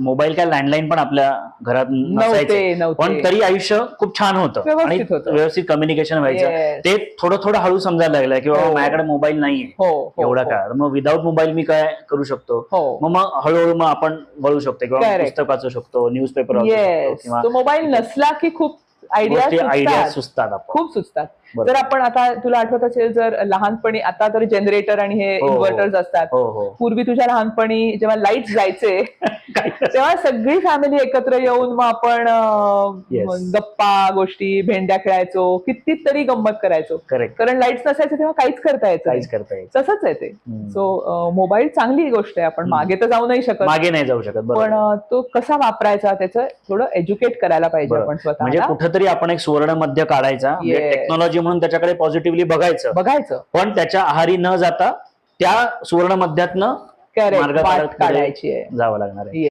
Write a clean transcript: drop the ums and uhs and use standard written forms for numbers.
Mobile काय landline पण आपल्या घरात नसायचे, पण तरी आयुष्य खूप छान होतं आणि व्यवस्थित कम्युनिकेशन व्हायचं. ते थोडं थोडं हळू समजायला लागलं की बाबा माझ्याकडे मोबाईल नाहीये एवढा काळ, मग विदाऊट मोबाईल मी काय करू शकतो. मग हळूहळू मग आपण वळू शकतो किंवा पुस्तक वाचू शकतो, न्यूजपेपर वाचू शकतो किंवा मोबाईल नसला की खूप आयडिया सुचतात, खूप सुचतात. जर आपण आता तुला आठवत असेल, जर लहानपणी, आता तर जनरेटर आणि हे इन्व्हर्टर्स असतात, पूर्वी तुझ्या लहानपणी जेव्हा लाईट जायचे तेव्हा सगळी फॅमिली एकत्र येऊन मग आपण गप्पा गोष्टी भेंड्या खेळायचो, कितीतरी गंमत करायचो. कारण लाईट्स नसायचे तेव्हा काहीच करता यायचं. तसंच आहे ते. सो मोबाईल चांगली गोष्ट आहे, आपण मागे तर जाऊ नाही शकत, पण तो कसा वापरायचा त्याचं थोडं एज्युकेट करायला पाहिजे आपण स्वतः. म्हणजे कुठेतरी आपण एक सुवर्ण मध्य काढायचा, टेक्नॉलॉजी म्हणून त्याच्याकडे पॉझिटिव्हली बघायचं, पण त्याच्या आहारी न जाता त्या सुवर्ण मध्यातनं मार्ग काढायची जावं लागणार आहे.